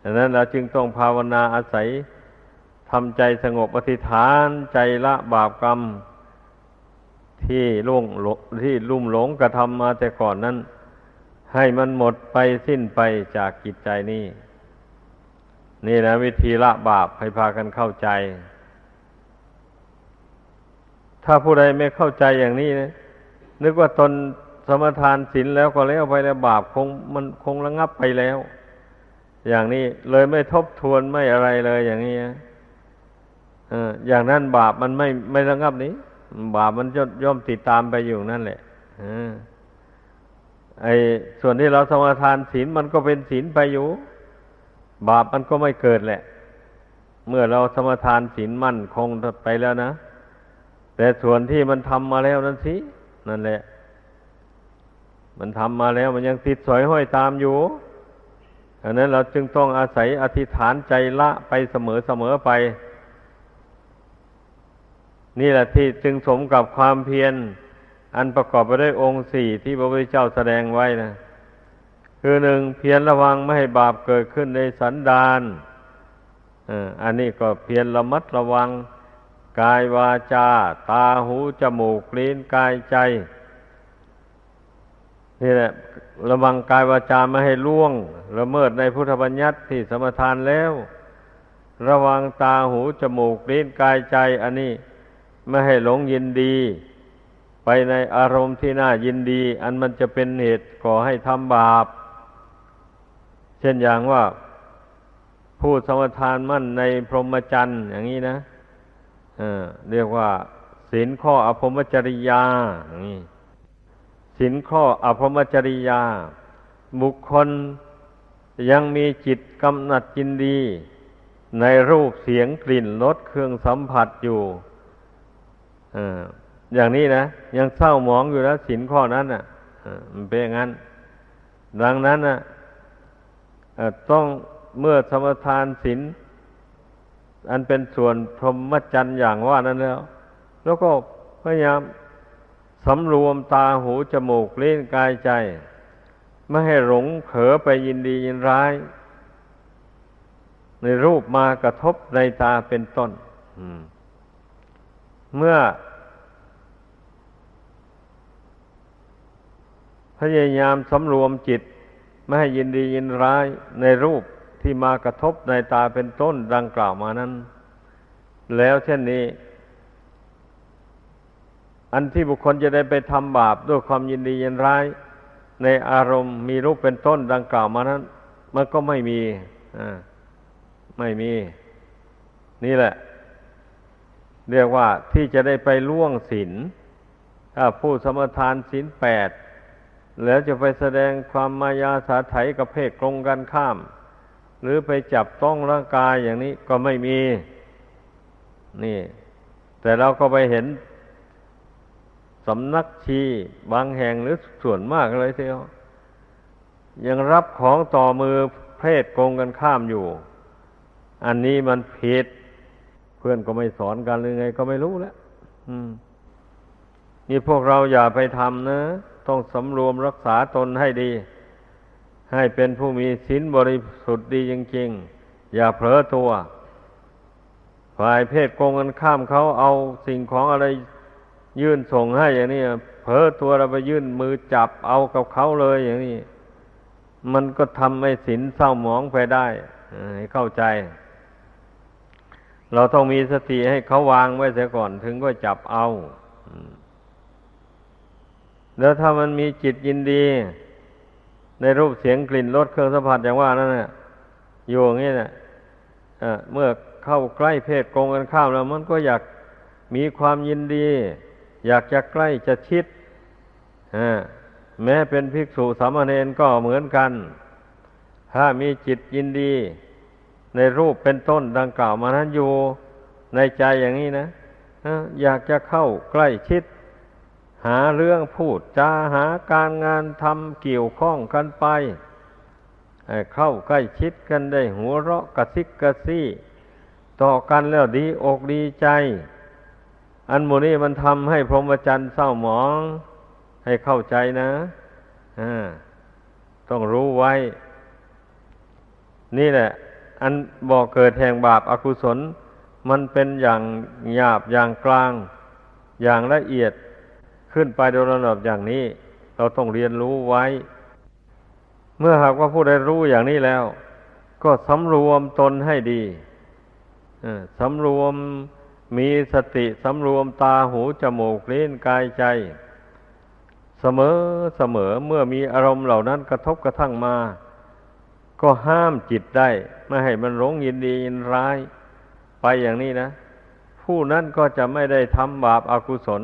ดังนั้นเราจึงต้องภาวนาอาศัยทำใจสงบอธิษฐานใจละบาปกรรมที่ลุ่มหลงกระทำมาแต่ก่อนนั้นให้มันหมดไปสิ้นไปจากจิตใจนี่นี่นะวิธีละบาปให้พากันเข้าใจถ้าผู้ใดไม่เข้าใจอย่างนี้นะนึกว่าตนสมทานศีลแล้วก็แล้วไปแล้วบาปมันคงระงับไปแล้วอย่างนี้เลยไม่ทบทวนไม่อะไรเลยอย่างนี้อย่างนั้นบาปมันไม่ระงับนี้บาปมันย่อมติดตามไปอยู่นั่นแหละส่วนที่เราสมาทานศีลมันก็เป็นศีลไปอยู่บาปมันก็ไม่เกิดแหละเมื่อเราสมาทานศีลมั่นคงไปแล้วนะแต่ส่วนที่มันทำมาแล้วนั่นสินั่นแหละมันทำมาแล้วมันยังติดสอยห้อยตามอยู่อันนั้นเราจึงต้องอาศัยอธิษฐานใจละไปเสมอไปนี่แหละที่จึงสมกับความเพียรอันประกอบไปด้วยองค์สี่ที่พระพุทธเจ้าแสดงไว้นะคือหนึ่งเพียรระวังไม่ให้บาปเกิดขึ้นในสันดานอันนี้ก็เพียรระมัดระวังกายวาจาตาหูจมูกลิ้นกายใจนี่แหละระวังกายวาจาไม่ให้ล่วงละเมิดในพุทธบัญญัติที่สมทานแล้วระวังตาหูจมูกลิ้นกายใจอันนี้ไม่ให้หลงยินดีไปในอารมณ์ที่น่ายินดีอันมันจะเป็นเหตุก่อให้ทำบาปเช่นอย่างว่าผู้สมทานมั่นในพรหมจรรย์อย่างนี้นะเรียกว่าศีลข้ออภรรมจริยาอย่างนี้ศีลข้ออภรรมจริยาบุคคลยังมีจิตกำหนัดยินดีในรูปเสียงกลิ่นรสเครื่องสัมผัสอยู่อย่างนี้นะยังเศร้าหมองอยู่แล้วศีลข้อนั้นน่ะมันเป็นอย่างนั้นดังนั้นน่ะต้องเมื่อสมทานศีลอันเป็นส่วนพรหมจรรย์อย่างว่านั้นแล้วก็พยายามสำรวมตาหูจมูกลิ้นกายใจไม่ให้หลงเผลอไปยินดียินร้ายในรูปมากระทบในตาเป็นต้นเมื่อพยายามสำรวมจิตไม่ให้ยินดียินร้ายในรูปที่มากระทบในตาเป็นต้นดังกล่าวมานั้นแล้วเช่นนี้อันที่บุคคลจะได้ไปทำบาปด้วยความยินดียินร้ายในอารมณ์มีรูปเป็นต้นดังกล่าวมานั้นมันก็ไม่มีไม่มีนี่แหละเรียกว่าที่จะได้ไปล่วงศีลถ้าผู้สมทานศีล8แล้วจะไปแสดงความมายาสาไถกับเพศตรงกันข้ามหรือไปจับต้องร่างกายอย่างนี้ก็ไม่มีนี่แต่เราก็ไปเห็นสำนักชีบางแห่งหรือส่วนมากเลยทีเดียวยังรับของต่อมือเพศตรงกันข้ามอยู่อันนี้มันผิดเพื่อนก็ไม่สอนกันหรือไงก็ไม่รู้แล้วนี่พวกเราอย่าไปทำนะต้องสำรวมรักษาตนให้ดีให้เป็นผู้มีศีลบริสุทธิ์ดีจริงๆอย่าเผลอตัวฝ่ายเพศโกงกันข้ามเขาเอาสิ่งของอะไรยื่นส่งให้อย่างนี้เผลอตัวเราไปยื่นมือจับเอากับเขาเลยอย่างนี้มันก็ทำให้ศีลเศร้าหมองไปได้ให้เข้าใจเราต้องมีสติให้เขาวางไว้เสียก่อนถึงก็จับเอาแล้วถ้ามันมีจิตยินดีในรูปเสียงกลิ่นรสเครื่องสัมผัสอย่างว่านั่นน่ะอยู่อย่างนี้น่ะเมื่อเข้าใกล้เพศตรงกันข้ามแล้วมันก็อยากมีความยินดีอยากจะใกล้จะชิดแม้เป็นภิกษุสามเณรก็เหมือนกันถ้ามีจิตยินดีในรูปเป็นต้นดังกล่าวมานั้นอยู่ในใจอย่างนี้นะอยากจะเข้าใกล้ชิดหาเรื่องพูดจาหาการงานทำเกี่ยวข้องกันไปเข้าใกล้ชิดกันได้หัวเราะกระซิกกระซี่ต่อกันแล้วดีอกดีใจอันหมู่นี้มันทำให้พรหมจรรย์เศร้าหมอง ให้เข้าใจนะต้องรู้ไว้นี่แหละอันบ่อเกิดแห่งบาปอกุศลมันเป็นอย่างหยาบอย่างกลางอย่างละเอียดขึ้นไปโดยลำดับอย่างนี้เราต้องเรียนรู้ไว้เมื่อหากว่าผู้ใดรู้อย่างนี้แล้วก็สำรวมตนให้ดีสำรวมมีสติสำรวมตาหูจมูกลิ้นกายใจเสมอเมื่อมีอารมณ์เหล่านั้นกระทบกระทั่งมาก็ห้ามจิตได้ไม่ให้มันหลงยินดียินร้ายไปอย่างนี้นะผู้นั้นก็จะไม่ได้ทำบาปอกุศล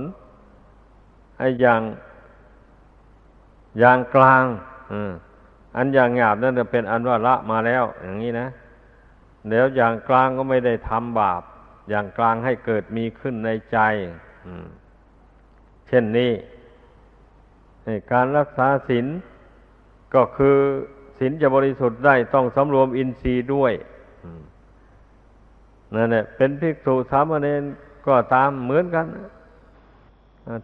อย่างกลางอันอย่างหยาบนั่นจะเป็นอันว่าละมาแล้วอย่างนี้นะเดี๋ยวอย่างกลางก็ไม่ได้ทำบาปอย่างกลางให้เกิดมีขึ้นในใจเช่นนี้การรักษาศีลก็คือศีลจะบริสุทธิ์ได้ต้องสำรวมอินทรีย์ด้วยนั่นแหละเป็นภิกษุสามเณรก็ตามเหมือนกัน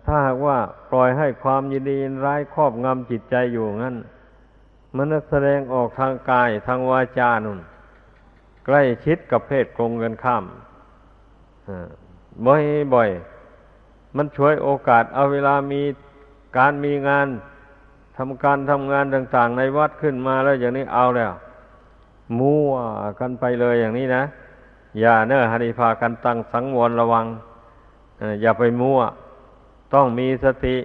ถ้าหากว่าปล่อยให้ความยินดียินร้ายครอบงำจิตใจอยู่งั้นมันแสดงออกทางกายทางวาจานุ่นใกล้ชิดกับเพศตรงกันข้ามบ่อยมันช่วยโอกาสเอาเวลามีการมีงานทำงานต่างๆในวัดขึ้นมาแล้วอย่างนี้เอาแล้วมั่วกันไปเลยอย่างนี้นะอย่าให้พากันตั้งสังวรระวังอย่าไปมั่วต้องมีสติ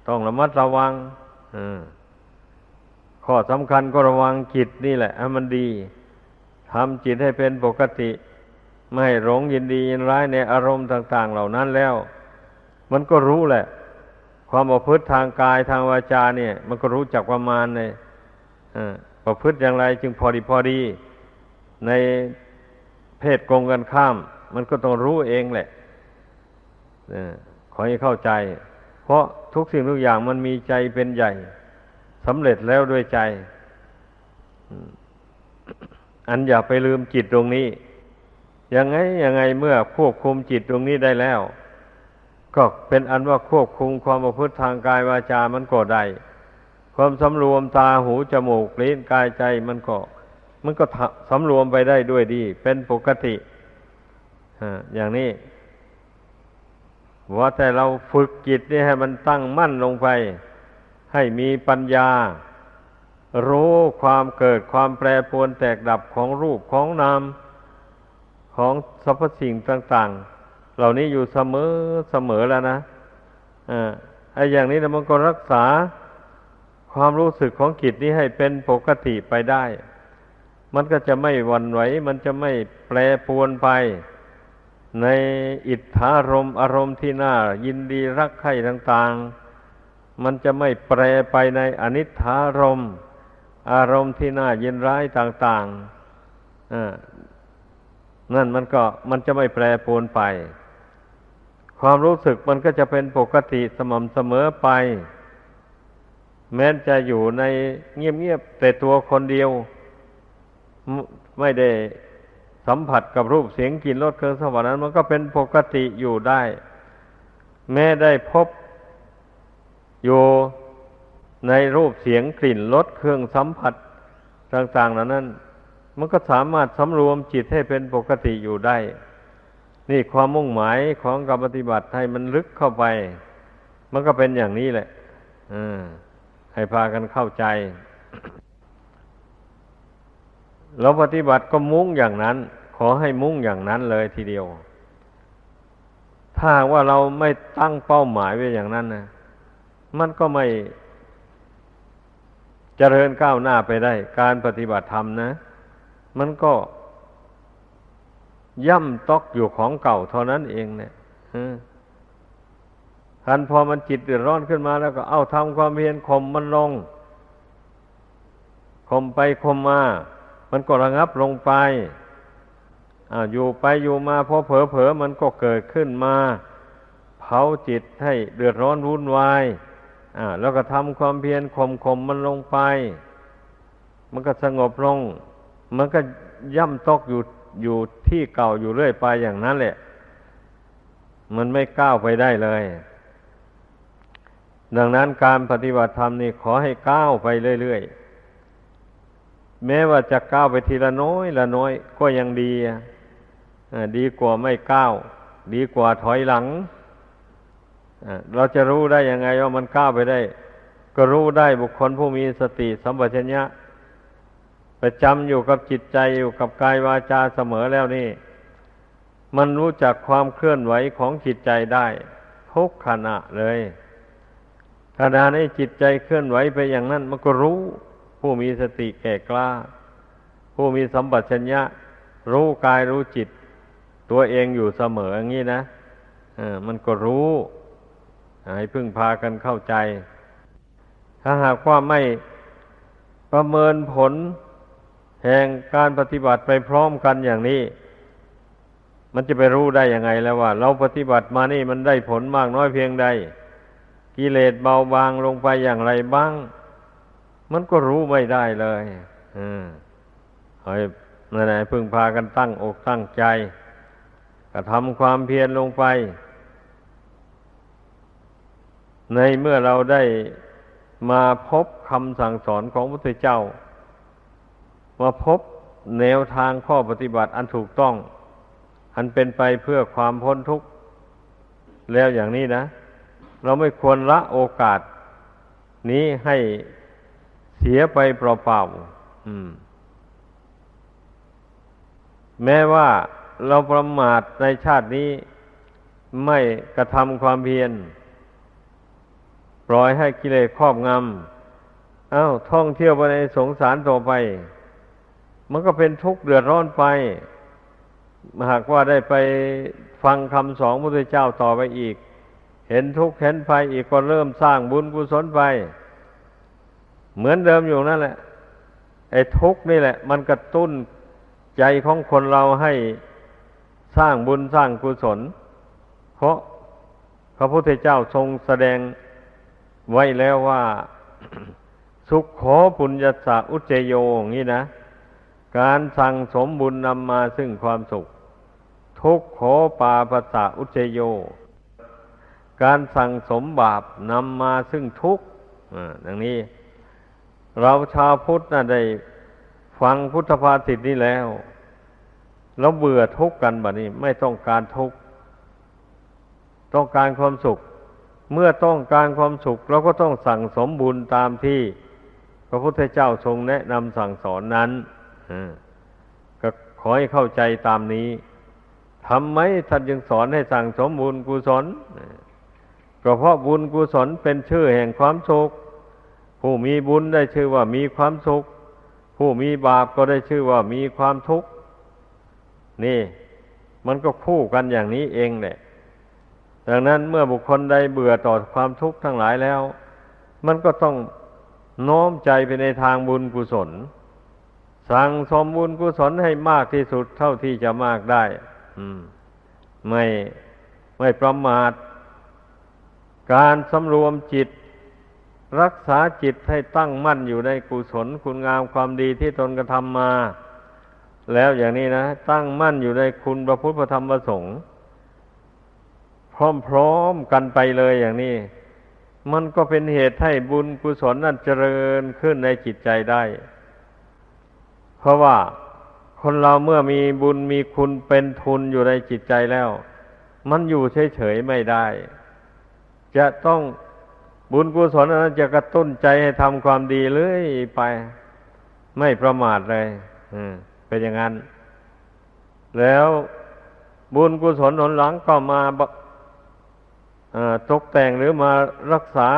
ต้องระมัดระวังข้อสำคัญก็ระวังจิตนี่แหละให้มันดีทำจิตให้เป็นปกติไม่ให้หลงยินดียินร้ายในอารมณ์ต่างๆเหล่านั้นแล้วมันก็รู้แหละความประพฤติทางกายทางวาจาเนี่ยมันก็รู้จักประมาณเลยประพฤติอย่างไรจึงพอดีในเพศตรงกันข้ามมันก็ต้องรู้เองแหละขอให้เข้าใจเพราะทุกสิ่งทุกอย่างมันมีใจเป็นใหญ่สำเร็จแล้วด้วยใจอันอย่าไปลืมจิตตรงนี้ยังไงเมื่อควบคุมจิตตรงนี้ได้แล้วก็เป็นอันว่าควบคุมความประพฤติทางกายวาจามันก็ได้ความสำรวมตาหูจมูกลิ้นกายใจมันก็สำรวมไปได้ด้วยดีเป็นปกติอย่างนี้ว่าแต่เราฝึกจิตนี่ให้มันตั้งมั่นลงไปให้มีปัญญารู้ความเกิดความแปรปรวนแตกดับของรูปของนามของสรรพสิ่งต่างๆเหล่านี้อยู่เสมอแล้วนะไอ้อย่างนี้นะมันก็รักษาความรู้สึกของจิตนี้ให้เป็นปกติไปได้มันก็จะไม่หวั่นไหวมันจะไม่แปรปรวนไปในอิทธารมณ์อารมณ์ที่น่ายินดีรักใคร่ต่างๆมันจะไม่แปรไปในอนิจฐารมณ์อารมณ์ที่น่ายินร้ายต่างๆนั่นมันจะไม่แปรปรวนไปความรู้สึกมันก็จะเป็นปกติสม่ำเสมอไปแม้จะอยู่ในเงียบๆแต่ตัวคนเดียวไม่ได้สัมผัสกับรูปเสียงกลิ่นรสเครื่องสัมผัสนั้นมันก็เป็นปกติอยู่ได้แม้ได้พบอยู่ในรูปเสียงกลิ่นรสเครื่องสัมผัสต่างๆนั้นมันก็สามารถสำรวมจิตให้เป็นปกติอยู่ได้นี่ความมุ่งหมายของการปฏิบัติให้มันลึกเข้าไปมันก็เป็นอย่างนี้แหละให้พากันเข้าใจเราปฏิบัติก็มุ่งอย่างนั้นขอให้มุ่งอย่างนั้นเลยทีเดียวถ้าว่าเราไม่ตั้งเป้าหมายไว้อย่างนั้นนะมันก็ไม่เจริญก้าวหน้าไปได้การปฏิบัติธรรมนะมันก็ย่ำตอกอยู่ของเก่าเท่านั้นเองเนี่ยทันพอมันจิตเดือดร้อนขึ้นมาแล้วก็เอาทำความเพียรข่มมันลงข่มไปข่มมามันก็ระงับลงไปอยู่ไปอยู่มาพอเผลอมันก็เกิดขึ้นมาเผาจิตให้เดือดร้อนวุ่นวายแล้วก็ทำความเพียรข่มมันลงไปมันก็สงบลงมันก็ย่ำตกอยู่ที่เก่าอยู่เรื่อยไปอย่างนั้นแหละมันไม่ก้าวไปได้เลย ดังนั้นการปฏิบัติธรรมนี่ขอให้ก้าวไปเรื่อยๆแม้ว่าจะก้าวไปทีละน้อยละน้อยก็ยังดีดีกว่าไม่ก้าวดีกว่าถอยหลังเราจะรู้ได้ยังไงว่ามันก้าวไปได้ก็รู้ได้บุคคลผู้มีสติสัมปชัญญะประจำอยู่กับจิตใจอยู่กับกายวาจาเสมอแล้วนี่มันรู้จักความเคลื่อนไหวของจิตใจได้ทุกขณะเลยขณะนี้จิตใจเคลื่อนไหวไปอย่างนั้นมันก็รู้ผู้มีสติแก่กล้าผู้มีสัมปชัญญะรู้กายรู้จิตตัวเองอยู่เสมออย่างนี้นะมันก็รู้ให้พึ่งพากันเข้าใจถ้าหากว่าไม่ประเมินผลแห่งการปฏิบัติไปพร้อมกันอย่างนี้มันจะไปรู้ได้ยังไงแล้วว่าเราปฏิบัติมานี่มันได้ผลมากน้อยเพียงใดกิเลสเบาบางลงไปอย่างไรบ้างมันก็รู้ไม่ได้เลยให้นั่นแหละพึ่งพากันตั้งอกตั้งใจกระทำความเพียรลงไปในเมื่อเราได้มาพบคำสั่งสอนของพระพุทธเจ้ามาพบแนวทางข้อปฏิบัติอันถูกต้องอันเป็นไปเพื่อความพ้นทุกข์แล้วอย่างนี้นะเราไม่ควรละโอกาสนี้ให้เสียไปเปล่าๆแม้ว่าเราประมาทในชาตินี้ไม่กระทำความเพียรปล่อยให้กิเลสครอบงำท่องเที่ยวไปในสงสารต่อไปมันก็เป็นทุกข์เดือดร้อนไปหากว่าได้ไปฟังคำสอนพระพุทธเจ้าต่อไปอีกเห็นทุกข์เห็นภัยอีกก็เริ่มสร้างบุญกุศลไปเหมือนเดิมอยู่นั่นแหละไอ้ทุกข์นี่แหละมันกระตุ้นใจของคนเราให้สร้างบุญสร้างกุศลเพราะพระพุทธเจ้าทรงแสดงไว้แล้วว่า สุขโขปุญญัสสะอุจเจโยอย่างนี้นะการสั่งสมบุญนำมาซึ่งความสุขทุกขโขปาปัสสะอุจเจโยการสั่งสมบาปนำมาซึ่งทุกข์ดังนี้เราชาวพุทธน่ะได้ฟังพุทธภาษิตนี้แล้วเราเบื่อทุกข์กันบัดนี้ไม่ต้องการทุกข์ต้องการความสุขเมื่อต้องการความสุขเราก็ต้องสั่งสมบุญตามที่พระพุทธเจ้าทรงแนะนำสั่งสอนนั้นก็ขอให้เข้าใจตามนี้ทำไมท่านจึงสอนให้สั่งสมบุญกุศลก็เพราะบุญกุศลเป็นชื่อแห่งความสุขผู้มีบุญได้ชื่อว่ามีความสุขผู้มีบาปก็ได้ชื่อว่ามีความทุกข์นี่มันก็คู่กันอย่างนี้เองแหละดังนั้นเมื่อบุคคลใดเบื่อต่อความทุกข์ทั้งหลายแล้วมันก็ต้องน้อมใจไปในทางบุญกุศลสั่งสมบุญกุศลให้มากที่สุดเท่าที่จะมากได้ไม่ประมาทการสำรวมจิตรักษาจิตให้ตั้งมั่นอยู่ในกุศลคุณงามความดีที่ตนกระทำมาแล้วอย่างนี้นะตั้งมั่นอยู่ในคุณพระพุทธพระธรรมพระสงฆ์พร้อมๆกันไปเลยอย่างนี้มันก็เป็นเหตุให้บุญกุศลนั้นเจริญขึ้นในจิตใจได้เพราะว่าคนเราเมื่อมีบุญมีคุณเป็นทุนอยู่ในจิตใจแล้วมันอยู่เฉยๆไม่ได้จะต้องบุญกุศลนั้นจะกระตุ้นใจให้ทำความดีเรื่อยไปไม่ประมาทเลยเป็นอย่างนั้นแล้วบุญกุศลหนหลังก็มาตกแต่งหรือมารักษา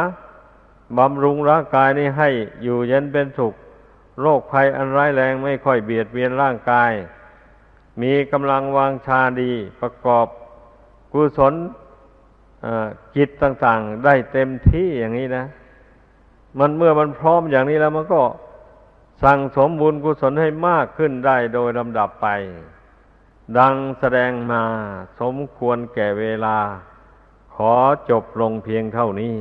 บำรุงร่างกายนี้ให้อยู่เย็นเป็นสุขโรคภัยอันร้ายแรงไม่ค่อยเบียดเบียนร่างกายมีกำลังวางชาดีประกอบกุศลจิตต่างๆได้เต็มที่อย่างนี้นะมันเมื่อมันพร้อมอย่างนี้แล้วมันก็สั่งสมบุญกุศลให้มากขึ้นได้โดยลำดับไปดังแสดงมาสมควรแก่เวลาขอจบลงเพียงเท่านี้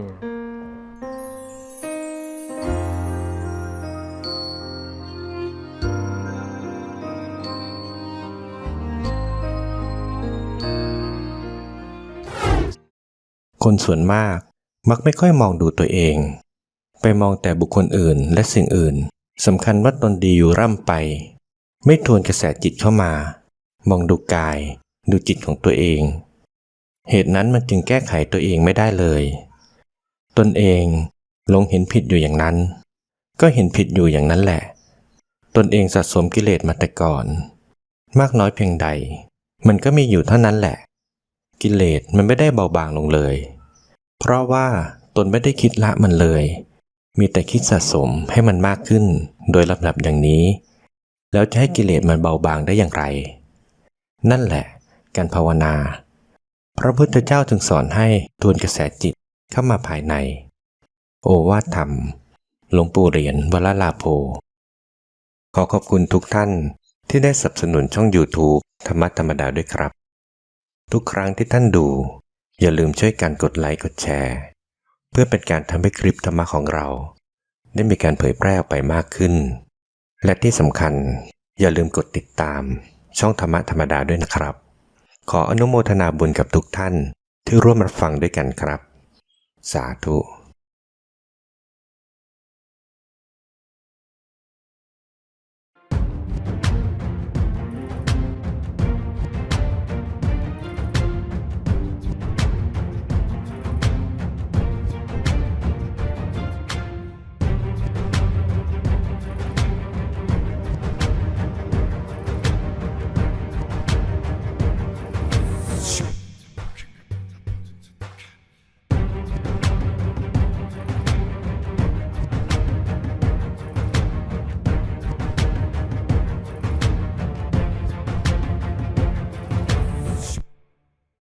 คนส่วนมาก มักไม่ค่อยมองดูตัวเอง ไปมองแต่บุคคลอื่นและสิ่งอื่นสำคัญว่าตนดีอยู่ร่ำไป ไม่ทวนกระแสจิตเข้ามามองดูกายดูจิตของตัวเอง เหตุนั้นมันจึงแก้ไขตัวเองไม่ได้เลย ตนเองหลงเห็นผิดอยู่อย่างนั้นก็เห็นผิดอยู่อย่างนั้นแหละตนเองสะสมกิเลสมาแต่ก่อนมากน้อยเพียงใดมันก็มีอยู่เท่านั้นแหละกิเลสมันไม่ได้เบาบางลงเลยเพราะว่าตนไม่ได้คิดละมันเลยมีแต่คิดสะสมให้มันมากขึ้นโดยลำดับอย่างนี้แล้วจะให้กิเลสมันเบาบางได้อย่างไรนั่นแหละการภาวนาพระพุทธเจ้าจึงสอนให้ทวนกระแสจิตเข้ามาภายในโอวาทธรรมหลวงปู่เหรียญวรลาโภขอขอบคุณทุกท่านที่ได้สนับสนุนช่อง YouTube ธรรมะธรรมดาด้วยครับทุกครั้งที่ท่านดูอย่าลืมช่วยกันกดไลค์กดแชร์เพื่อเป็นการทำให้คลิปธรรมะของเราได้มีการเผยแพร่ออกไปมากขึ้นและที่สำคัญอย่าลืมกดติดตามช่องธรรมะธรรมดาด้วยนะครับขออนุโมทนาบุญกับทุกท่านที่ร่วมรับฟังด้วยกันครับสาธุ